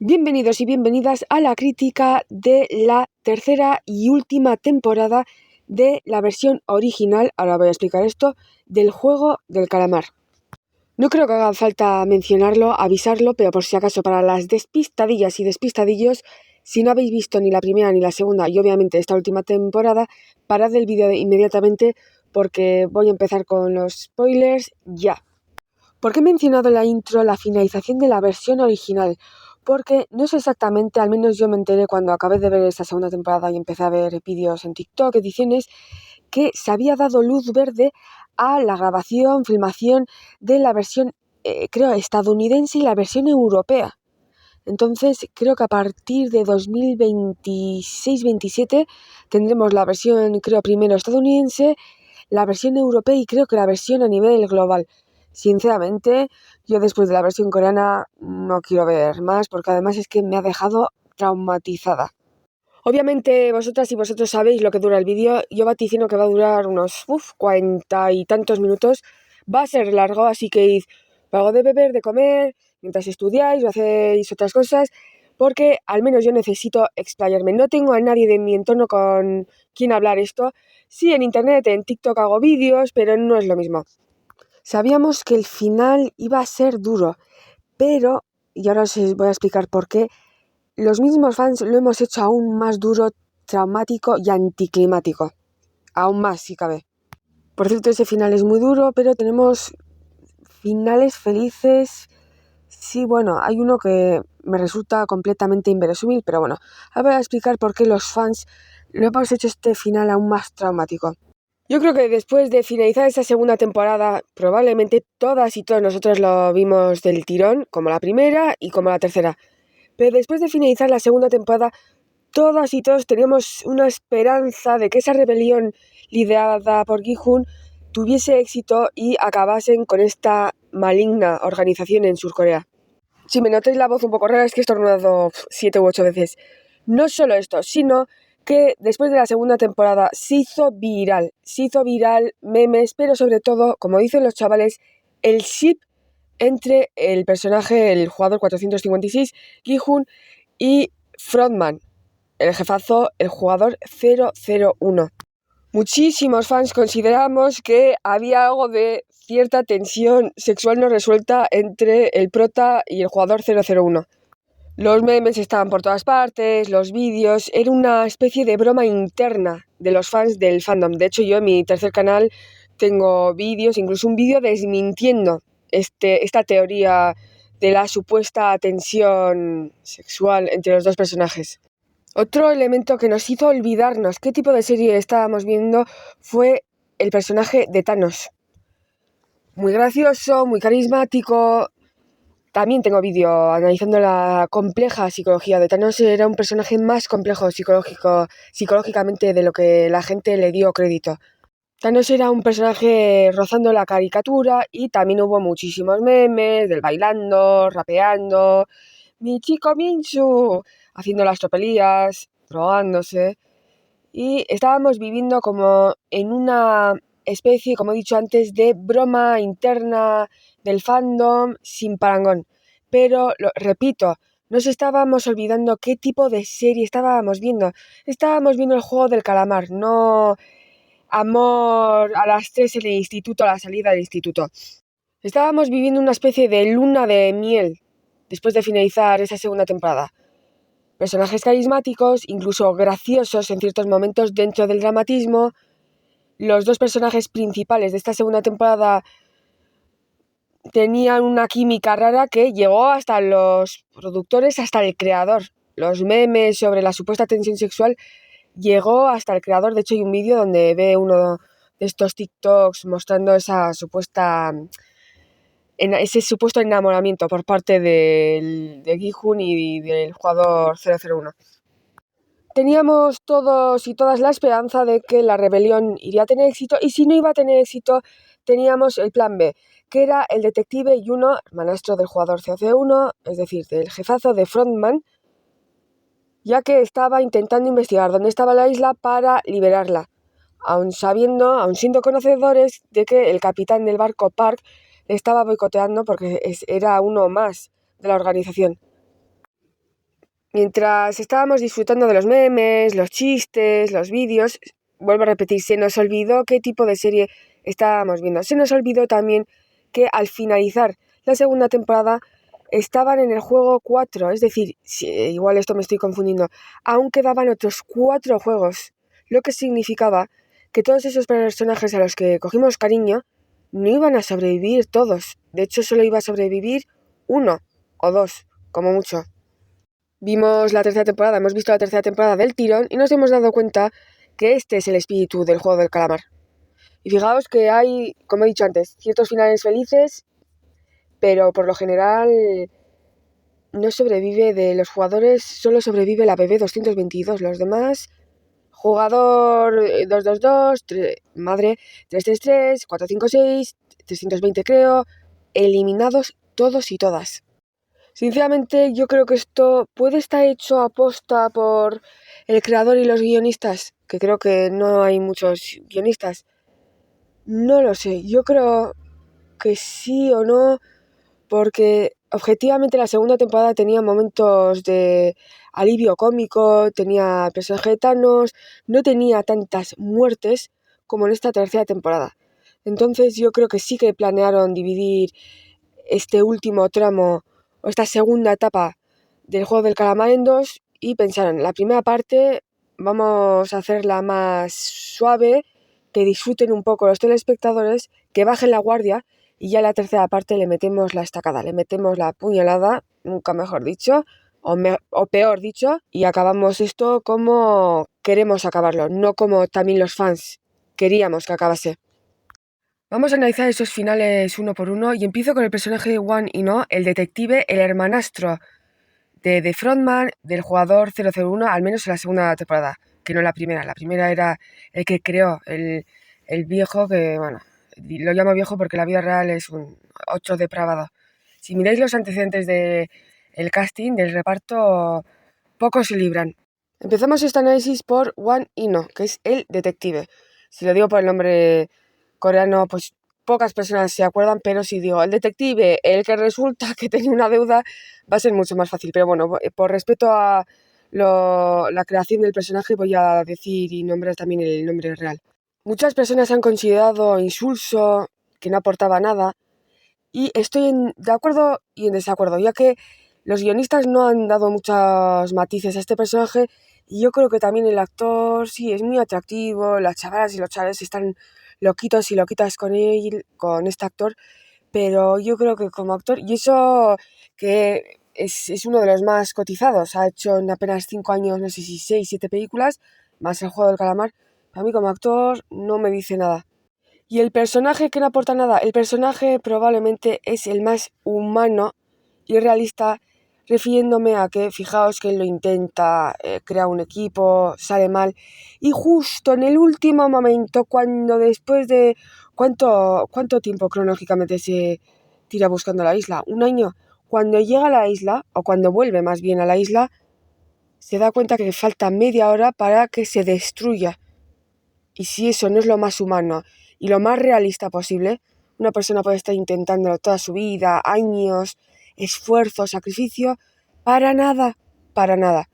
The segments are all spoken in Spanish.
Bienvenidos y bienvenidas a la crítica de la tercera y última temporada de la versión original, ahora voy a explicar esto, del juego del calamar. No creo que haga falta mencionarlo, avisarlo, pero por si acaso para las despistadillas y despistadillos, si no habéis visto ni la primera ni la segunda y obviamente esta última temporada, parad el vídeo inmediatamente porque voy a empezar con los spoilers ya. ¿Por qué he mencionado en la intro la finalización de la versión original? Porque no sé exactamente, al menos yo me enteré cuando acabé de ver esta segunda temporada y empecé a ver vídeos en TikTok, ediciones, que se había dado luz verde a la grabación, filmación de la versión, creo, estadounidense y la versión europea. Entonces, creo que a partir de 2026-27 tendremos la versión, creo, primero estadounidense, la versión europea y creo que la versión a nivel global. Sinceramente, yo después de la versión coreana no quiero ver más porque además es que me ha dejado traumatizada. Obviamente vosotras y vosotros sabéis lo que dura el vídeo. Yo vaticino que va a durar unos 40 y tantos minutos. Va a ser largo, así que id algo de beber, de comer, mientras estudiáis o hacéis otras cosas, porque al menos yo necesito explayarme. No tengo a nadie de mi entorno con quien hablar esto. Sí, en internet, en TikTok hago vídeos, pero no es lo mismo. Sabíamos que el final iba a ser duro, pero, y ahora os voy a explicar por qué, los mismos fans lo hemos hecho aún más duro, traumático y anticlimático. Aún más, si cabe. Por cierto, ese final es muy duro, pero tenemos finales felices. Sí, bueno, hay uno que me resulta completamente inverosímil, pero bueno, ahora voy a explicar por qué los fans lo hemos hecho este final aún más traumático. Yo creo que después de finalizar esa segunda temporada, probablemente todas y todos nosotros lo vimos del tirón, como la primera y como la tercera. Pero después de finalizar la segunda temporada, todas y todos teníamos una esperanza de que esa rebelión liderada por Gi-hun tuviese éxito y acabasen con esta maligna organización en Surcorea. Si me notáis la voz un poco rara es que he estornudado 7 u 8 veces. No solo esto, sino que después de la segunda temporada se hizo viral memes, pero sobre todo, como dicen los chavales, el ship entre el personaje, el jugador 456, Gi-hun, y Frontman, el jefazo, el jugador 001. Muchísimos fans consideramos que había algo de cierta tensión sexual no resuelta entre el prota y el jugador 001. Los memes estaban por todas partes, los vídeos, era una especie de broma interna de los fans del fandom. De hecho, yo en mi tercer canal tengo vídeos, incluso un vídeo desmintiendo esta teoría de la supuesta tensión sexual entre los dos personajes. Otro elemento que nos hizo olvidarnos qué tipo de serie estábamos viendo fue el personaje de Thanos. Muy gracioso, muy carismático. También tengo vídeo analizando la compleja psicología de Thanos. Era un personaje más complejo psicológicamente de lo que la gente le dio crédito. Thanos era un personaje rozando la caricatura y también hubo muchísimos memes del bailando, rapeando, mi chico Minchu, haciendo las tropelías, drogándose. Y estábamos viviendo como en una especie, como he dicho antes, de broma interna del fandom sin parangón. Pero, repito, nos estábamos olvidando qué tipo de serie estábamos viendo. Estábamos viendo el juego del calamar, no amor a las 3 en el instituto, a la salida del instituto. Estábamos viviendo una especie de luna de miel después de finalizar esa segunda temporada. Personajes carismáticos, incluso graciosos en ciertos momentos dentro del dramatismo. Los dos personajes principales de esta segunda temporada tenían una química rara que llegó hasta los productores, hasta el creador. Los memes sobre la supuesta tensión sexual llegó hasta el creador. De hecho, hay un vídeo donde ve uno de estos TikToks mostrando ese supuesto enamoramiento por parte de Gi-hun y del jugador 001. Teníamos todos y todas la esperanza de que la rebelión iría a tener éxito y si no iba a tener éxito teníamos el plan B, que era el detective Yuno, hermanastro del jugador 001, es decir, del jefazo de Frontman, ya que estaba intentando investigar dónde estaba la isla para liberarla, aun siendo conocedores de que el capitán del barco Park le estaba boicoteando porque era uno más de la organización. Mientras estábamos disfrutando de los memes, los chistes, los vídeos, vuelvo a repetir, se nos olvidó qué tipo de serie estábamos viendo. Se nos olvidó también que al finalizar la segunda temporada estaban en el juego 4, es decir, igual esto me estoy confundiendo, aún quedaban otros 4 juegos, lo que significaba que todos esos personajes a los que cogimos cariño no iban a sobrevivir todos. De hecho, solo iba a sobrevivir uno o dos, como mucho. Vimos la tercera temporada, hemos visto la tercera temporada del tirón y nos hemos dado cuenta que este es el espíritu del juego del calamar. Y fijaos que hay, como he dicho antes, ciertos finales felices, pero por lo general no sobrevive de los jugadores, solo sobrevive la BB 222. Los demás, jugador 222, madre 333, 456, 320 creo, eliminados todos y todas. Sinceramente, yo creo que esto puede estar hecho a posta por el creador y los guionistas, que creo que no hay muchos guionistas. No lo sé, yo creo que sí o no, porque objetivamente la segunda temporada tenía momentos de alivio cómico, tenía el personaje de Thanos, no tenía tantas muertes como en esta tercera temporada. Entonces yo creo que sí que planearon dividir este último tramo o esta segunda etapa del juego del calamar en dos y pensaron, la primera parte vamos a hacerla más suave, que disfruten un poco los telespectadores, que bajen la guardia y ya en la tercera parte le metemos la estacada, le metemos la puñalada, nunca mejor dicho, o peor dicho, y acabamos esto como queremos acabarlo, no como también los fans queríamos que acabase. Vamos a analizar esos finales uno por uno y empiezo con el personaje de One y No, el detective, el hermanastro de The Frontman del jugador 001, al menos en la segunda temporada, que no la primera. La primera era el que creó, el viejo que, bueno, lo llamo viejo porque en la vida real es un otro depravado. Si miráis los antecedentes de el casting, del reparto, pocos se libran. Empezamos este análisis por One Ino, que es el detective. Si lo digo por el nombre coreano, pues pocas personas se acuerdan, pero si digo el detective, el que resulta que tenía una deuda, va a ser mucho más fácil. Pero bueno, por respeto a la creación del personaje, voy a decir y nombrar también el nombre real. Muchas personas han considerado insulso, que no aportaba nada, y estoy de acuerdo y en desacuerdo, ya que los guionistas no han dado muchos matices a este personaje y yo creo que también el actor sí es muy atractivo, las chavalas y los chavales están loquitos y loquitas con él, con este actor, pero yo creo que como actor, y eso que es uno de los más cotizados, ha hecho en apenas 5 años, no sé si 6 7 películas, más el juego del calamar, a mí como actor no me dice nada. Y el personaje que no aporta nada, el personaje probablemente es el más humano y realista, refiriéndome a que, fijaos que él lo intenta, crea un equipo, sale mal, y justo en el último momento, cuando después de cuánto tiempo cronológicamente se tira buscando la isla, un año, cuando llega a la isla, o cuando vuelve más bien a la isla, se da cuenta que falta media hora para que se destruya. Y si eso no es lo más humano y lo más realista posible, una persona puede estar intentándolo toda su vida, años, esfuerzo, sacrificio, para nada, para nada.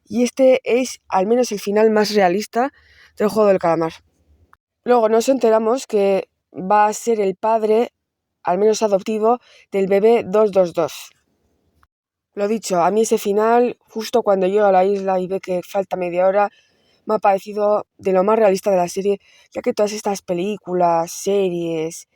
Y este es al menos el final más realista del juego del calamar. Luego nos enteramos que va a ser el padre, al menos adoptivo, del bebé 222. Lo dicho, a mí ese final, justo cuando llega a la isla y ve que falta media hora, me ha parecido de lo más realista de la serie, ya que todas estas películas, series,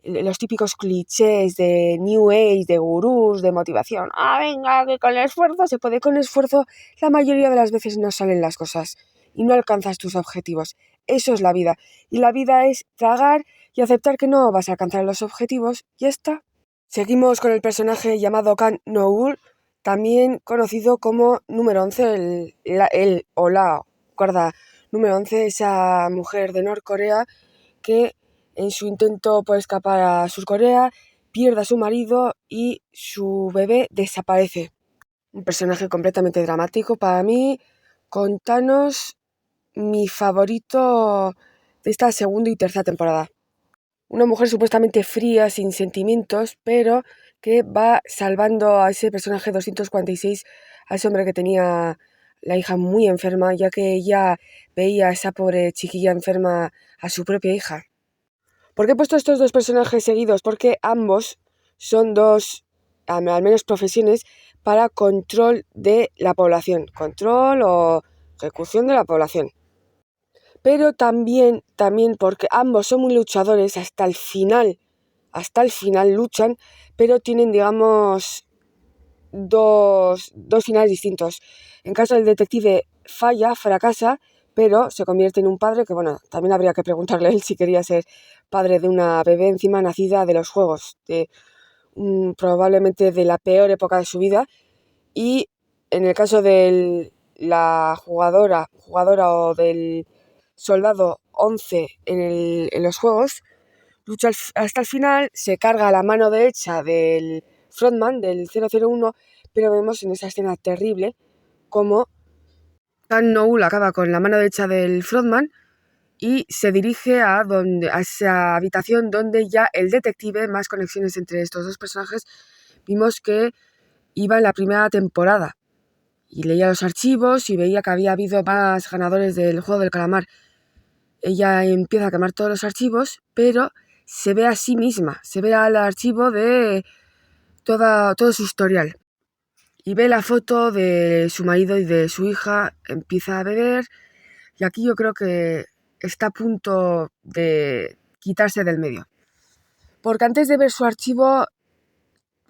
los típicos clichés de New Age, de gurús, de motivación, venga, que con el esfuerzo se puede, con esfuerzo la mayoría de las veces no salen las cosas y no alcanzas tus objetivos. Eso es la vida. Y la vida es tragar y aceptar que no vas a alcanzar los objetivos y ya está. Seguimos con el personaje llamado Kang Nool, también conocido como número 11, el o la guarda número 11, esa mujer de Norcorea que en su intento por escapar a Surcorea pierde a su marido y su bebé desaparece. Un personaje completamente dramático para mí, con Thanos, mi favorito de esta segunda y tercera temporada. Una mujer supuestamente fría, sin sentimientos, pero que va salvando a ese personaje 246, a ese hombre que tenía la hija muy enferma, ya que ella veía a esa pobre chiquilla enferma, a su propia hija. ¿Por qué he puesto estos dos personajes seguidos? Porque ambos son dos, al menos profesiones, para control de la población, control o ejecución de la población. Pero también porque ambos son muy luchadores hasta el final luchan, pero tienen, digamos, dos finales distintos. En caso del detective fracasa, pero se convierte en un padre que, bueno, también habría que preguntarle a él si quería ser padre de una bebé encima nacida de los juegos, probablemente de la peor época de su vida. Y en el caso de la jugadora o del soldado 11 en los juegos, lucha hasta el final, se carga la mano derecha del frontman, del 001, pero vemos en esa escena terrible como Kang Noul acaba con la mano derecha del frontman y se dirige a esa habitación donde ya el detective, más conexiones entre estos dos personajes, vimos que iba en la primera temporada y leía los archivos y veía que había habido más ganadores del juego del calamar. Ella empieza a quemar todos los archivos, pero se ve a sí misma, se ve al archivo de todo su historial. Y ve la foto de su marido y de su hija, empieza a beber, y aquí yo creo que está a punto de quitarse del medio. Porque antes de ver su archivo,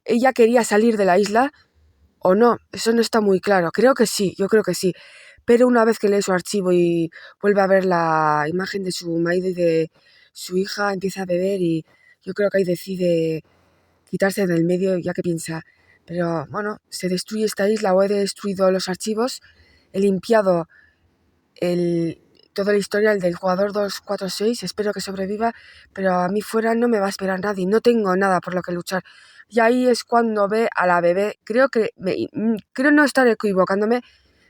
ella quería salir de la isla, o no, eso no está muy claro. Creo que sí, yo creo que sí. Pero una vez que lee su archivo y vuelve a ver la imagen de su marido y de su hija, empieza a beber y yo creo que ahí decide quitarse del medio, ya que piensa, pero bueno, se destruye esta isla o he destruido los archivos, he limpiado todo el historial del jugador 246, espero que sobreviva, pero a mí fuera no me va a esperar nadie, no tengo nada por lo que luchar. Y ahí es cuando ve a la bebé, creo no estar equivocándome,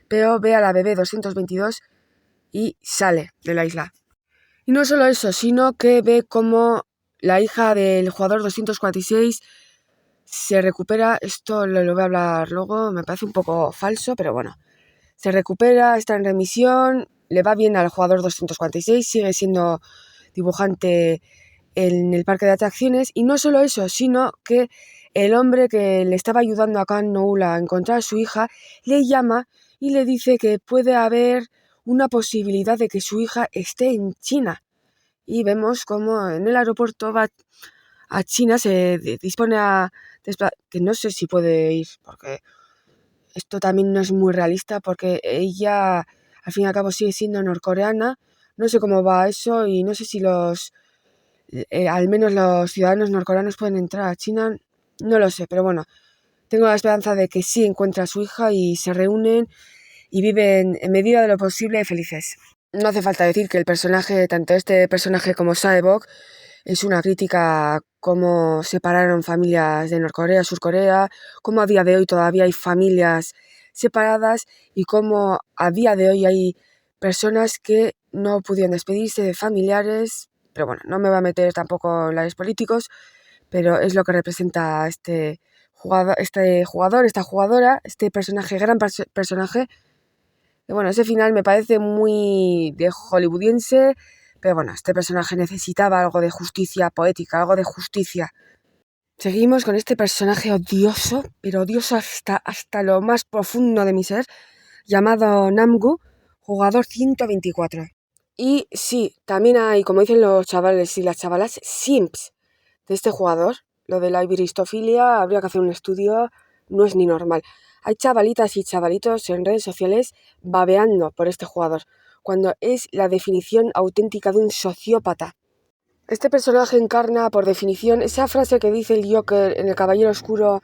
pero ve a la bebé 222 y sale de la isla. Y no solo eso, sino que ve como la hija del jugador 246 se recupera. Esto lo voy a hablar luego, me parece un poco falso, pero bueno. Se recupera, está en remisión, le va bien al jugador 246, sigue siendo dibujante en el parque de atracciones. Y no solo eso, sino que el hombre que le estaba ayudando a Kang Noul a encontrar a su hija le llama y le dice que puede haber una posibilidad de que su hija esté en China. Y vemos como en el aeropuerto va a China, se dispone a que no sé si puede ir, porque esto también no es muy realista, porque ella al fin y al cabo sigue siendo norcoreana. No sé cómo va eso y no sé si al menos los ciudadanos norcoreanos pueden entrar a China, no lo sé, pero bueno, tengo la esperanza de que sí encuentra a su hija y se reúnen y viven en medida de lo posible felices. No hace falta decir que el personaje, tanto este personaje como Sae-bok, es una crítica a cómo separaron familias de Norcorea, Surcorea, cómo a día de hoy todavía hay familias separadas y cómo a día de hoy hay personas que no pudieron despedirse de familiares. Pero bueno, no me voy a meter tampoco en los políticos, pero es lo que representa este jugador, esta jugadora, este personaje, gran personaje. Y bueno, ese final me parece muy de hollywoodiense, pero bueno, este personaje necesitaba algo de justicia poética, algo de justicia. Seguimos con este personaje odioso, pero odioso hasta lo más profundo de mi ser, llamado Namgu, jugador 124. Y sí, también hay, como dicen los chavales y las chavalas, simps de este jugador. Lo de la iberistofilia, habría que hacer un estudio, no es ni normal. Hay chavalitas y chavalitos en redes sociales babeando por este jugador, cuando es la definición auténtica de un sociópata. Este personaje encarna, por definición, esa frase que dice el Joker en El Caballero Oscuro,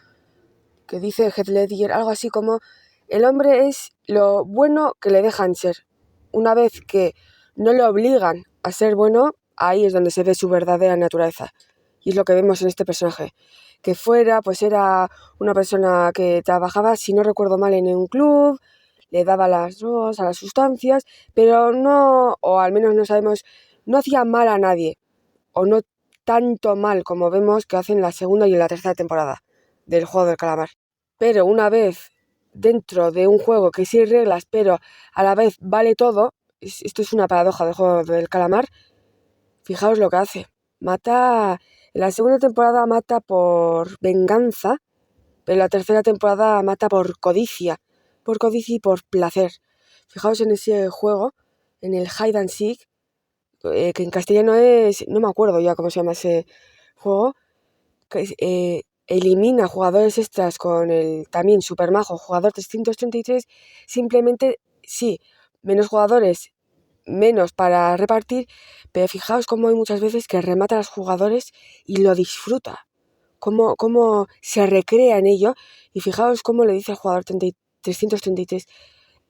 que dice Heath Ledger, algo así como: el hombre es lo bueno que le dejan ser. Una vez que no le obligan a ser bueno, ahí es donde se ve su verdadera naturaleza. Y es lo que vemos en este personaje. Que fuera, pues era una persona que trabajaba, si no recuerdo mal, en un club, le daba las drogas, a las sustancias, pero no, o al menos no sabemos, no hacía mal a nadie, o no tanto mal como vemos que hacen en la segunda y en la tercera temporada. del juego del calamar. Pero una vez dentro de un juego que sí hay reglas, pero a la vez vale todo, esto es una paradoja del juego del calamar, fijaos lo que hace. Mata, en la segunda temporada mata por venganza, pero en la tercera temporada mata por codicia y por placer. Fijaos en ese juego, en el Hide and Seek, que en castellano es, no me acuerdo ya cómo se llama ese juego, que elimina jugadores extras con el también super majo jugador 333, simplemente sí, menos jugadores, menos para repartir, pero fijaos cómo hay muchas veces que remata a los jugadores y lo disfruta, cómo se recrea en ello, y fijaos cómo le dice al jugador 333,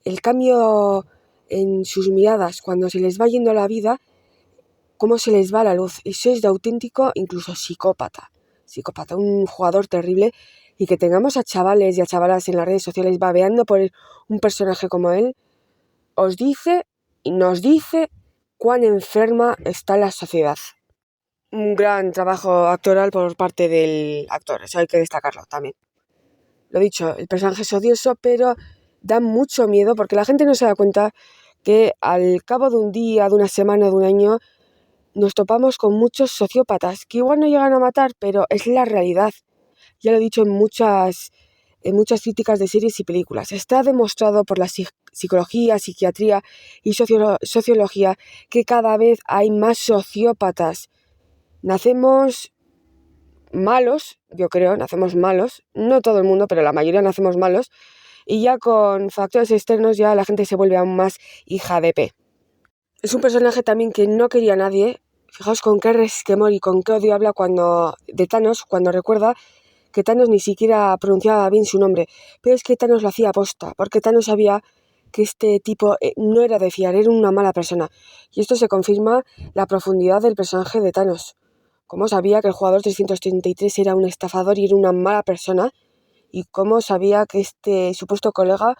el cambio en sus miradas cuando se les va yendo la vida, cómo se les va la luz. Eso es de auténtico, incluso psicópata, un jugador terrible, y que tengamos a chavales y a chavalas en las redes sociales babeando por un personaje como él, os dice y nos dice cuán enferma está la sociedad. Un gran trabajo actoral por parte del actor, eso hay que destacarlo también. Lo dicho, el personaje es odioso, pero da mucho miedo porque la gente no se da cuenta que al cabo de un día, de una semana, de un año, nos topamos con muchos sociópatas que igual no llegan a matar, pero es la realidad. Ya lo he dicho en muchas críticas de series y películas. Está demostrado por la psicología, psiquiatría y sociología que cada vez hay más sociópatas. Nacemos malos, yo creo, nacemos malos. No todo el mundo, pero la mayoría nacemos malos. Y ya con factores externos ya la gente se vuelve aún más hija de P. Es un personaje también que no quería a nadie. Fijaos con qué resquemor y con qué odio habla de Thanos, cuando recuerda que Thanos ni siquiera pronunciaba bien su nombre. Pero es que Thanos lo hacía aposta, porque Thanos sabía que este tipo no era de fiar, era una mala persona. Y esto se confirma la profundidad del personaje de Thanos. Cómo sabía que el jugador 333 era un estafador y era una mala persona, y cómo sabía que este supuesto colega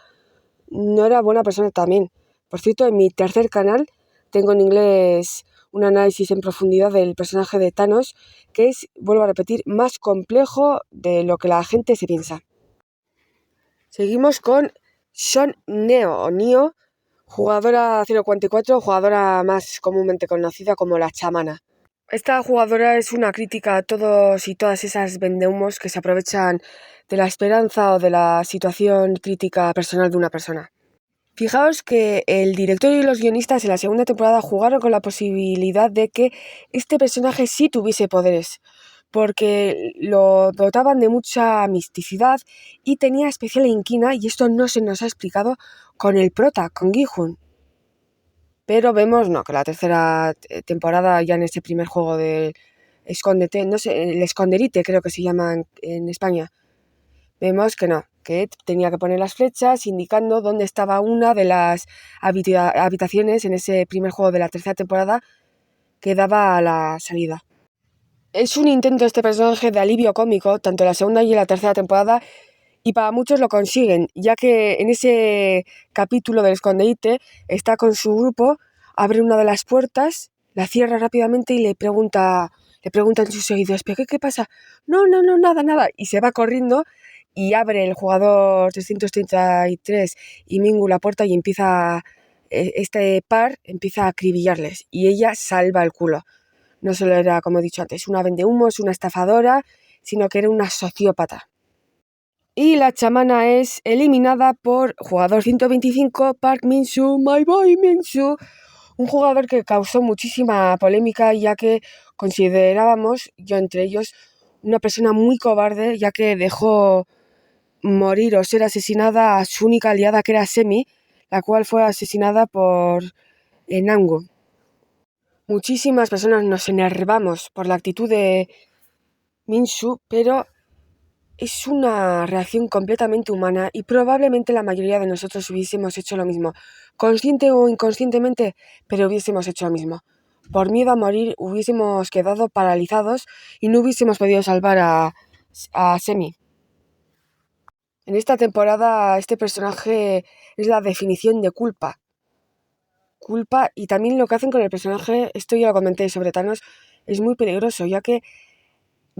no era buena persona también. Por cierto, en mi tercer canal tengo en inglés un análisis en profundidad del personaje de Thanos, que es, vuelvo a repetir, más complejo de lo que la gente se piensa. Seguimos con Sean Neo, jugadora 044, jugadora más comúnmente conocida como la chamana. Esta jugadora es una crítica a todos y todas esas vendehumos que se aprovechan de la esperanza o de la situación crítica personal de una persona. Fijaos que el director y los guionistas en la segunda temporada jugaron con la posibilidad de que este personaje sí tuviese poderes, porque lo dotaban de mucha misticidad y tenía especial inquina, y esto no se nos ha explicado con el prota, con Gi-hun. Pero vemos, que la tercera temporada, ya en este primer juego de Escóndete, no sé, el esconderite creo que se llama en España, vemos que no, que tenía que poner las flechas indicando dónde estaba una de las habitaciones en ese primer juego de la tercera temporada que daba a la salida. Es un intento este personaje de alivio cómico, tanto en la segunda y en la tercera temporada, y para muchos lo consiguen, ya que en ese capítulo del escondite está con su grupo, abre una de las puertas, la cierra rápidamente y le pregunta en sus oídos, ¿pero qué pasa? No, nada, y se va corriendo y abre el jugador 333 y Mingu la puerta y este par empieza a acribillarles y ella salva el culo. No solo era, como he dicho antes, una vendehumos, una estafadora, sino que era una sociópata. Y la chamana es eliminada por jugador 125, Park Min-soo, my boy Min-soo, un jugador que causó muchísima polémica, ya que considerábamos, yo entre ellos, una persona muy cobarde, ya que dejó morir o ser asesinada a su única aliada, que era Semi, la cual fue asesinada por Namgu. Muchísimas personas nos enervamos por la actitud de Min-soo, pero es una reacción completamente humana y probablemente la mayoría de nosotros hubiésemos hecho lo mismo, consciente o inconscientemente, pero hubiésemos hecho lo mismo. Por miedo a morir hubiésemos quedado paralizados y no hubiésemos podido salvar a Semi. En esta temporada este personaje es la definición de culpa, y también lo que hacen con el personaje, esto ya lo comenté sobre Thanos, es muy peligroso, ya que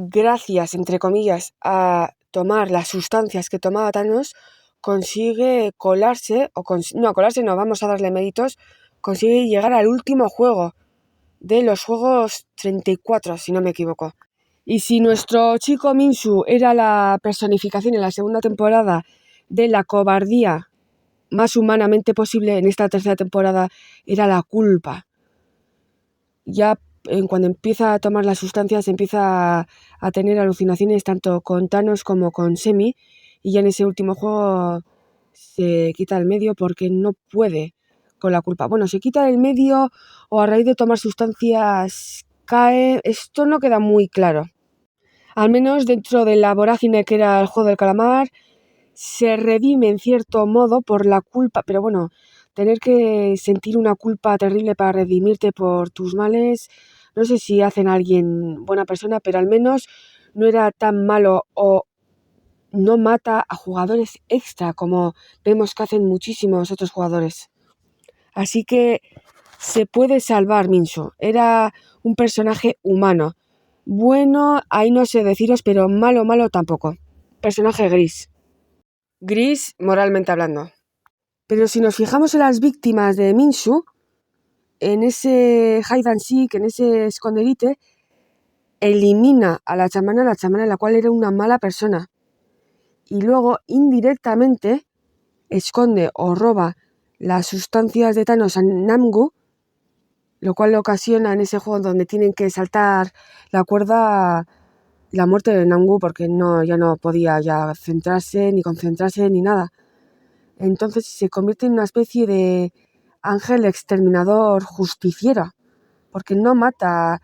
gracias, entre comillas, a tomar las sustancias que tomaba Thanos, consigue colarse, vamos a darle méritos, consigue llegar al último juego de los Juegos 34, si no me equivoco. Y si nuestro chico Minsu era la personificación en la segunda temporada de la cobardía más humanamente posible, en esta tercera temporada era la culpa. Ya cuando empieza a tomar las sustancias empieza a tener alucinaciones tanto con Thanos como con Semi, y ya en ese último juego se quita el medio porque no puede con la culpa. Bueno, se quita el medio o a raíz de tomar sustancias cae, esto no queda muy claro. Al menos dentro de la vorágine que era el juego del calamar, se redime en cierto modo por la culpa, pero bueno, tener que sentir una culpa terrible para redimirte por tus males, no sé si hacen a alguien buena persona, pero al menos no era tan malo o no mata a jugadores extra como vemos que hacen muchísimos otros jugadores. Así que se puede salvar Minsu, era un personaje humano. Bueno, ahí no sé deciros, pero malo tampoco. Personaje gris. Gris moralmente hablando. Pero si nos fijamos en las víctimas de Minsu, en ese hide and seek, en ese escondite, elimina a la chamana la cual era una mala persona. Y luego, indirectamente, esconde o roba las sustancias de Thanos a Namgu, lo cual ocasiona en ese juego donde tienen que saltar la cuerda la muerte de Namgu, porque ya no podía ya centrarse, ni concentrarse, ni nada. Entonces se convierte en una especie de ángel exterminador justiciero, porque no mata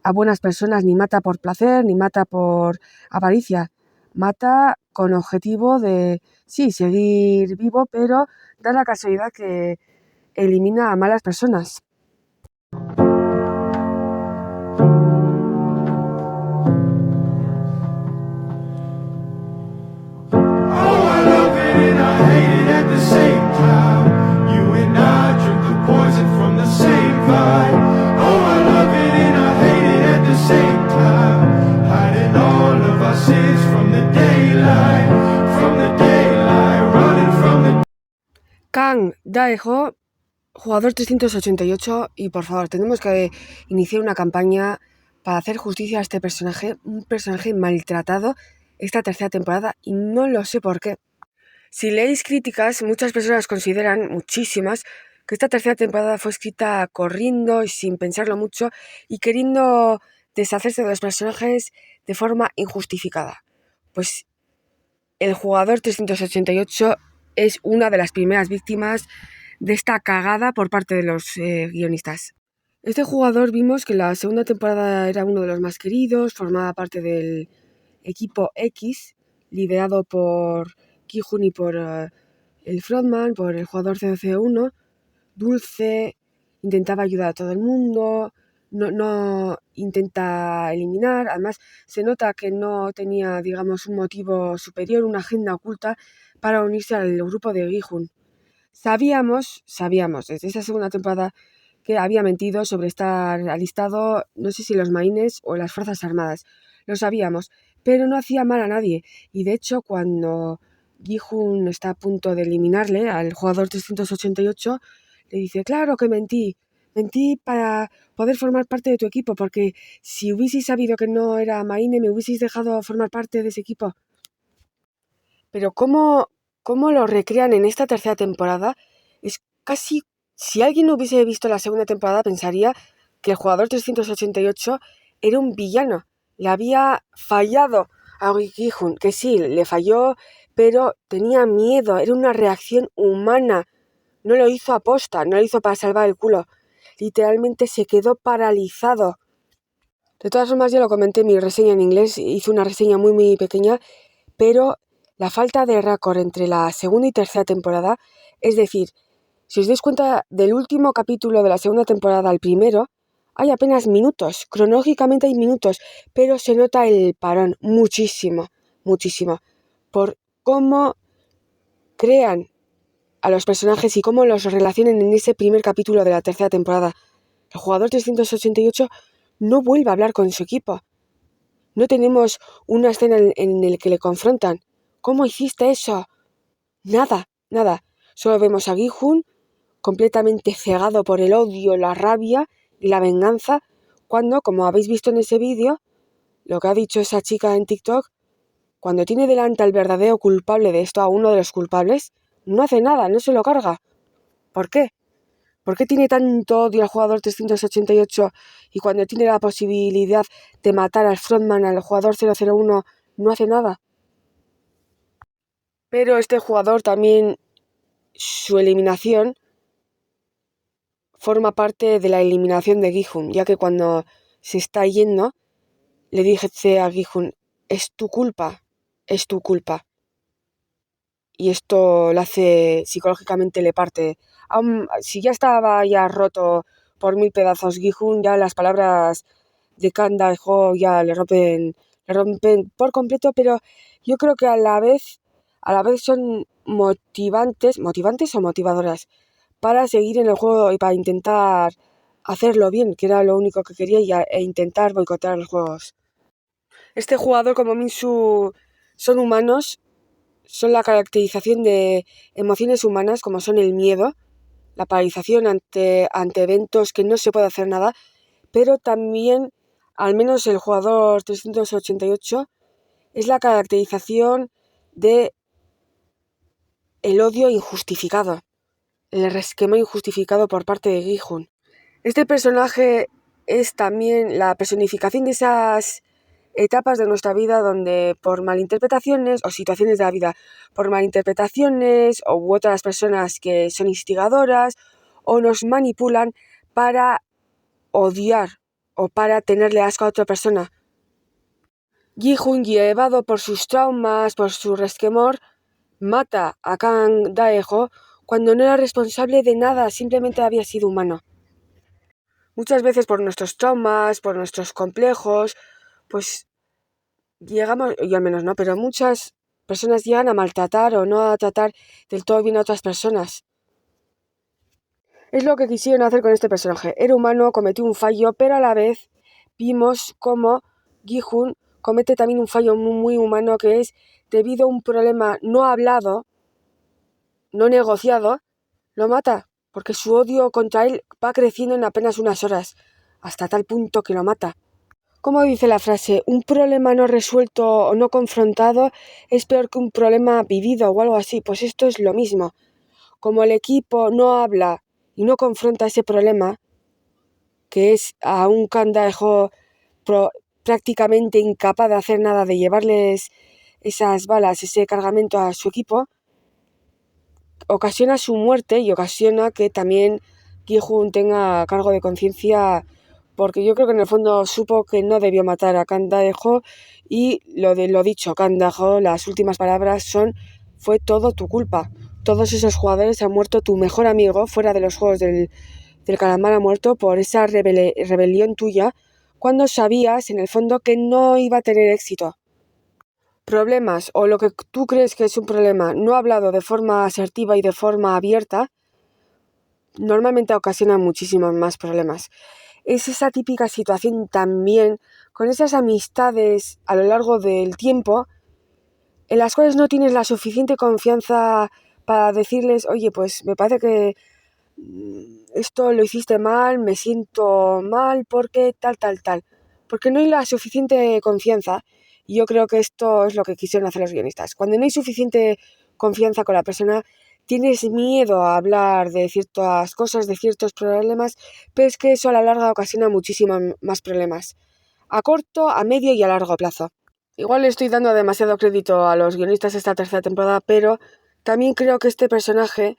a buenas personas, ni mata por placer, ni mata por avaricia. Mata con objetivo de, sí, seguir vivo, pero da la casualidad que elimina a malas personas. Kang Daeho, jugador 388, y por favor, tenemos que iniciar una campaña para hacer justicia a este personaje, un personaje maltratado esta tercera temporada, y no lo sé por qué. Si leéis críticas, muchas personas consideran, muchísimas, que esta tercera temporada fue escrita corriendo y sin pensarlo mucho y queriendo deshacerse de los personajes de forma injustificada. Pues el jugador 388 es una de las primeras víctimas de esta cagada por parte de los guionistas. Este jugador vimos que en la segunda temporada era uno de los más queridos, formaba parte del equipo X, liderado por Ki-Hun y por el frontman, por el jugador 001, dulce, intentaba ayudar a todo el mundo, no intenta eliminar, además se nota que no tenía, digamos, un motivo superior, una agenda oculta para unirse al grupo de Gi-Hun. Sabíamos desde esa segunda temporada que había mentido sobre estar alistado, no sé si los Marines o las Fuerzas Armadas, lo sabíamos, pero no hacía mal a nadie, y de hecho cuando Gi-Hun está a punto de eliminarle al jugador 388, le dice, claro que mentí para poder formar parte de tu equipo, porque si hubieseis sabido que no era Marine, me hubieseis dejado formar parte de ese equipo. Pero ¿cómo lo recrean en esta tercera temporada? Es casi, si alguien no hubiese visto la segunda temporada, pensaría que el jugador 388 era un villano, le había fallado a Gi-Hun, que sí, le falló, pero tenía miedo, era una reacción humana, no lo hizo aposta, no lo hizo para salvar el culo, literalmente se quedó paralizado. De todas formas, ya lo comenté en mi reseña en inglés, hice una reseña muy pequeña, pero la falta de récord entre la segunda y tercera temporada, es decir, si os dais cuenta del último capítulo de la segunda temporada al primero, hay apenas minutos, cronológicamente hay minutos, pero se nota el parón muchísimo, por cómo crean a los personajes y cómo los relacionan en ese primer capítulo de la tercera temporada. El jugador 388 no vuelve a hablar con su equipo. No tenemos una escena en la que le confrontan. ¿Cómo hiciste eso? Nada, nada. Solo vemos a Gi-hun completamente cegado por el odio, la rabia y la venganza, cuando, como habéis visto en ese vídeo, lo que ha dicho esa chica en TikTok, cuando tiene delante al verdadero culpable de esto, a uno de los culpables, no hace nada, no se lo carga. ¿Por qué? ¿Por qué tiene tanto odio al jugador 388 y cuando tiene la posibilidad de matar al frontman, al jugador 001, no hace nada? Pero este jugador también, su eliminación forma parte de la eliminación de Gi-hun, ya que cuando se está yendo, le dice a Gi-hun, es tu culpa. Y esto le hace, psicológicamente le parte. Si ya estaba ya roto por 1000 pedazos Gi-hun, ya las palabras de Kang Da-ho ya le rompen por completo, pero yo creo que a la vez son motivantes o motivadoras para seguir en el juego y para intentar hacerlo bien, que era lo único que quería, e intentar boicotear los juegos. Este jugador como Minsu son humanos, son la caracterización de emociones humanas como son el miedo, la paralización ante eventos que no se puede hacer nada, pero también, al menos el jugador 388, es la caracterización de el odio injustificado, el resquemor injustificado por parte de Gi-hun. Este personaje es también la personificación de esas etapas de nuestra vida donde por malinterpretaciones o situaciones de la vida, por malinterpretaciones u otras personas que son instigadoras o nos manipulan para odiar o para tenerle asco a otra persona. Gi-hun, llevado por sus traumas, por su resquemor, mata a Kang Da-ho cuando no era responsable de nada, simplemente había sido humano. Muchas veces por nuestros traumas, por nuestros complejos, pues llegamos, yo al menos no, pero muchas personas llegan a maltratar o no a tratar del todo bien a otras personas. Es lo que quisieron hacer con este personaje. Era humano, cometió un fallo, pero a la vez vimos cómo Gi-hun comete también un fallo muy humano, que es debido a un problema no hablado, no negociado, lo mata, porque su odio contra él va creciendo en apenas unas horas, hasta tal punto que lo mata. Como dice la frase, un problema no resuelto o no confrontado es peor que un problema vivido o algo así. Pues esto es lo mismo. Como el equipo no habla y no confronta ese problema, que es a un Kang Da-ho prácticamente incapaz de hacer nada, de llevarles esas balas, ese cargamento a su equipo, ocasiona su muerte y ocasiona que también Gi-hun tenga cargo de conciencia, porque yo creo que en el fondo supo que no debió matar a Kang Da-ho y lo dicho, Kang Da-ho, las últimas palabras son: fue todo tu culpa. Todos esos jugadores han muerto, tu mejor amigo fuera de los juegos del calamar ha muerto por esa rebelión tuya, cuando sabías en el fondo que no iba a tener éxito. Problemas o lo que tú crees que es un problema no hablado de forma asertiva y de forma abierta, normalmente ocasiona muchísimos más problemas. Es esa típica situación también con esas amistades a lo largo del tiempo en las cuales no tienes la suficiente confianza para decirles: oye, pues me parece que esto lo hiciste mal, me siento mal porque tal, porque no hay la suficiente confianza. Y yo creo que esto es lo que quisieron hacer los guionistas. Cuando no hay suficiente confianza con la persona, tienes miedo a hablar de ciertas cosas, de ciertos problemas, pero es que eso a la larga ocasiona muchísimos más problemas, a corto, a medio y a largo plazo. Igual le estoy dando demasiado crédito a los guionistas de esta tercera temporada, pero también creo que este personaje,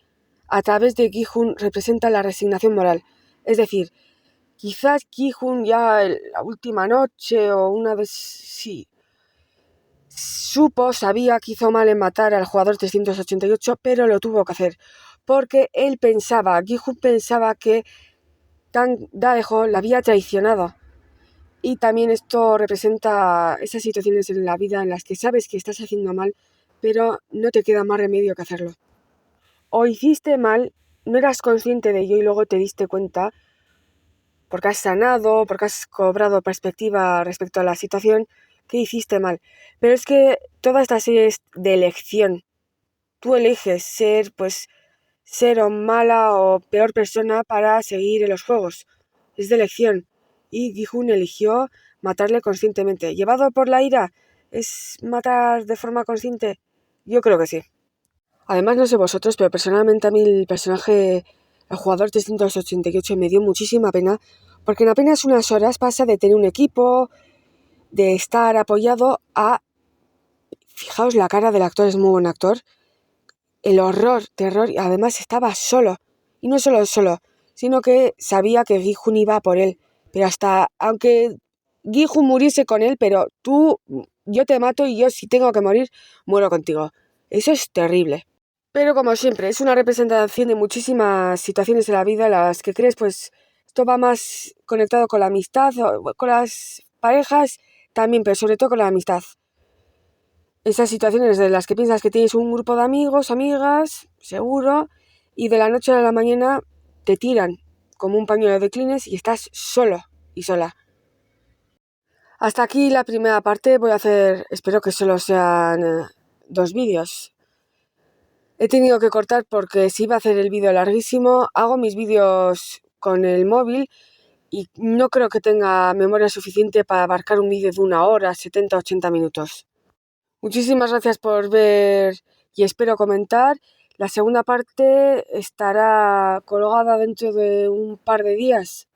a través de Gi-hun, representa la resignación moral. Es decir, quizás Gi-hun ya la última noche o una vez, sí, sabía que hizo mal en matar al jugador 388, pero lo tuvo que hacer, porque Gi-hun pensaba que Kang Da-ho la había traicionado. Y también esto representa esas situaciones en la vida en las que sabes que estás haciendo mal, pero no te queda más remedio que hacerlo. O hiciste mal, no eras consciente de ello y luego te diste cuenta, porque has sanado, porque has cobrado perspectiva respecto a la situación, ¿qué hiciste mal? Pero es que toda esta serie es de elección. Tú eliges ser o mala o peor persona para seguir en los juegos. Es de elección. Y Gi-hun eligió matarle conscientemente. ¿Llevado por la ira? ¿Es matar de forma consciente? Yo creo que sí. Además, no sé vosotros, pero personalmente a mí el jugador 388 me dio muchísima pena, porque en apenas unas horas pasa de tener un equipo, de estar apoyado a... Fijaos, la cara del actor es muy buen actor. El horror, terror, y además estaba solo. Y no solo, sino que sabía que Gi-hun iba por él. Pero aunque Gi-hun muriese con él, pero yo te mato y yo si tengo que morir, muero contigo. Eso es terrible. Pero como siempre, es una representación de muchísimas situaciones de la vida en las que crees, pues, esto va más conectado con la amistad, o con las parejas también, pero sobre todo con la amistad. Esas situaciones de las que piensas que tienes un grupo de amigos, amigas, seguro, y de la noche a la mañana te tiran como un pañuelo de Kleenex y estás solo y sola. Hasta aquí la primera parte, espero que solo sean 2 vídeos. He tenido que cortar porque si iba a hacer el vídeo larguísimo, hago mis vídeos con el móvil y no creo que tenga memoria suficiente para abarcar un vídeo de 1 hora, 70-80 minutos. Muchísimas gracias por ver y espero comentar. La segunda parte estará colgada dentro de un par de días.